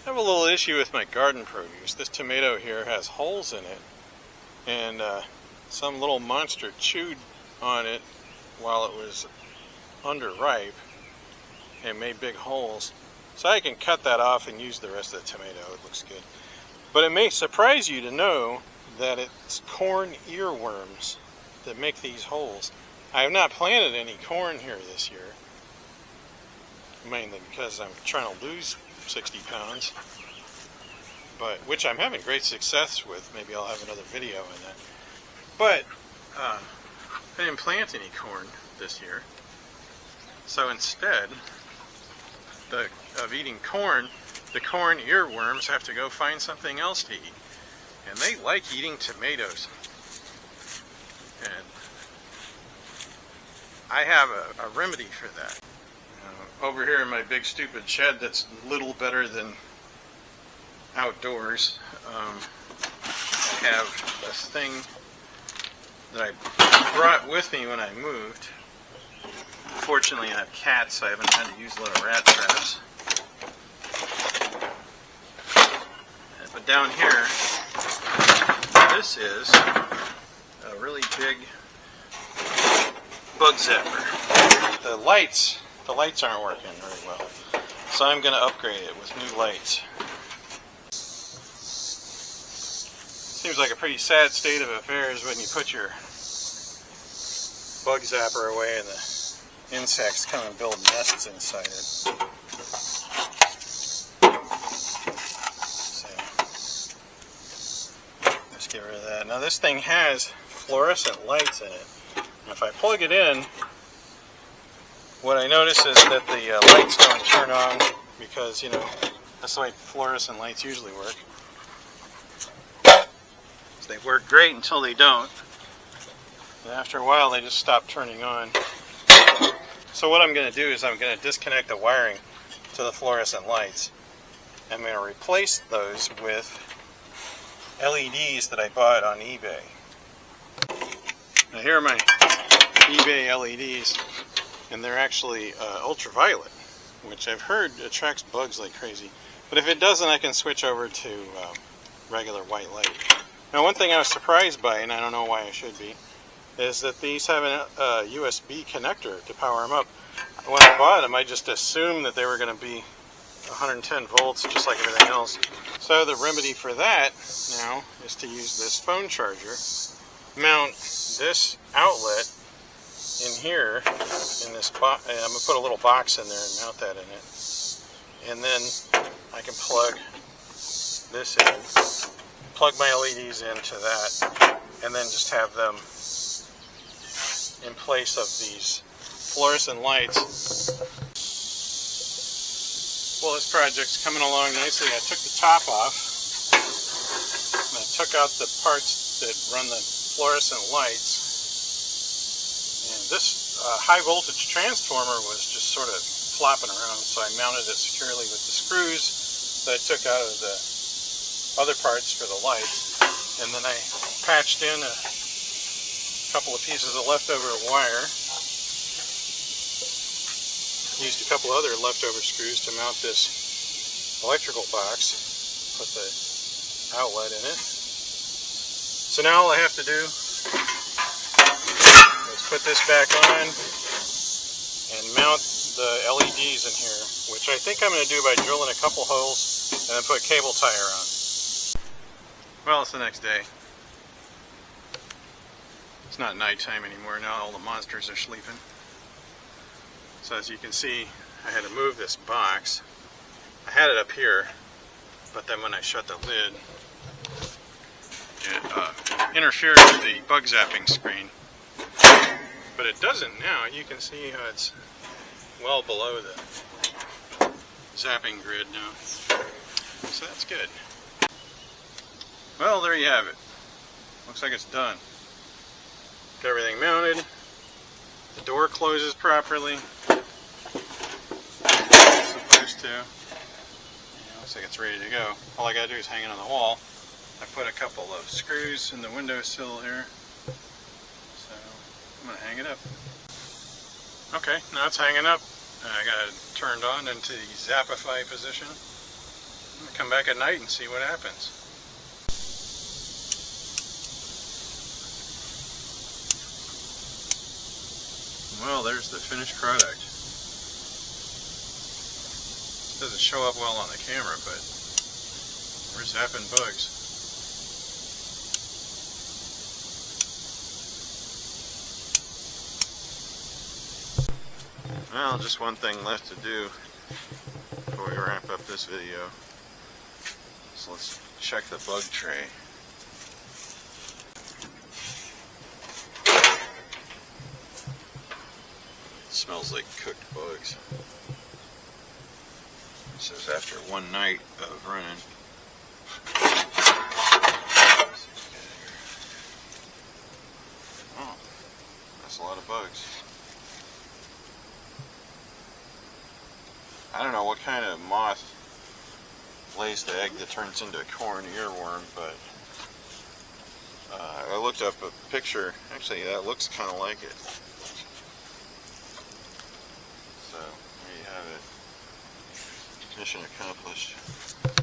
I have a little issue with my garden produce. This tomato here has holes in it, and some little monster chewed on it while it was underripe and made big holes. So I can cut that off and use the rest of the tomato. It looks good. But it may surprise you to know that it's corn earworms that make these holes. I have not planted any corn here this year, mainly because I'm trying to lose 60 pounds, but which I'm having great success with. Maybe I'll have another video on that. But I didn't plant any corn this year, so instead of eating corn, the corn earworms have to go find something else to eat, and they like eating tomatoes. And I have a remedy for that. Over here in my big stupid shed that's little better than outdoors, I have this thing that I brought with me when I moved. Fortunately, I have cats, so I haven't had to use a lot of rat traps. But down here, this is a really big bug zapper. The lights aren't working very well, so I'm going to upgrade it with new lights. Seems like a pretty sad state of affairs when you put your bug zapper away and the insects come and build nests inside it. So, let's get rid of that. Now this thing has fluorescent lights in it. And if I plug it in, what I notice is that the lights don't turn on because, you know, that's the way fluorescent lights usually work. So they work great until they don't. And after a while, they just stop turning on. So what I'm going to do is I'm going to disconnect the wiring to the fluorescent lights. I'm going to replace those with LEDs that I bought on eBay. Now here are my eBay LEDs. And they're actually ultraviolet, which I've heard attracts bugs like crazy. But if it doesn't, I can switch over to regular white light. Now, one thing I was surprised by, and I don't know why I should be, is that these have a USB connector to power them up. When I bought them, I just assumed that they were going to be 110 volts, just like everything else. So the remedy for that now is to use this phone charger, mount this outlet in here, in this box. I'm going to put a little box in there and mount that in it. And then I can plug this in, plug my LEDs into that, and then just have them in place of these fluorescent lights. Well, this project's coming along nicely. I took the top off, and I took out the parts that run the fluorescent lights. And this high voltage transformer was just sort of flopping around, so I mounted it securely with the screws that I took out of the other parts for the lights. And then I patched in a couple of pieces of leftover wire. Used a couple other leftover screws to mount this electrical box. Put the outlet in it. So now all I have to do, put this back on and mount the LEDs in here, which I think I'm going to do by drilling a couple holes and then put cable tie on. Well, it's the next day. It's not nighttime anymore. Now all the monsters are sleeping. So as you can see, I had to move this box. I had it up here, but then when I shut the lid, it interfered with the bug zapping screen. But it doesn't now. You can see how it's well below the zapping grid now. So that's good. Well, there you have it. Looks like it's done. Got everything mounted. The door closes properly. It's supposed to. Yeah, looks like it's ready to go. All I gotta do is hang it on the wall. I put a couple of screws in the windowsill here. I'm going to hang it up. Okay, now it's hanging up. I got it turned on into the Zappify position. I'm gonna come back at night and see what happens. Well, there's the finished product. Doesn't show up well on the camera, but we're zapping bugs. Well, just one thing left to do before we wrap up this video. So let's check the bug tray. It smells like cooked bugs. It says after one night of running. Oh, that's a lot of bugs. I don't know what kind of moth lays the egg that turns into a corn earworm, but I looked up a picture. Actually, that looks kind of like it. So, there you have it. Mission accomplished.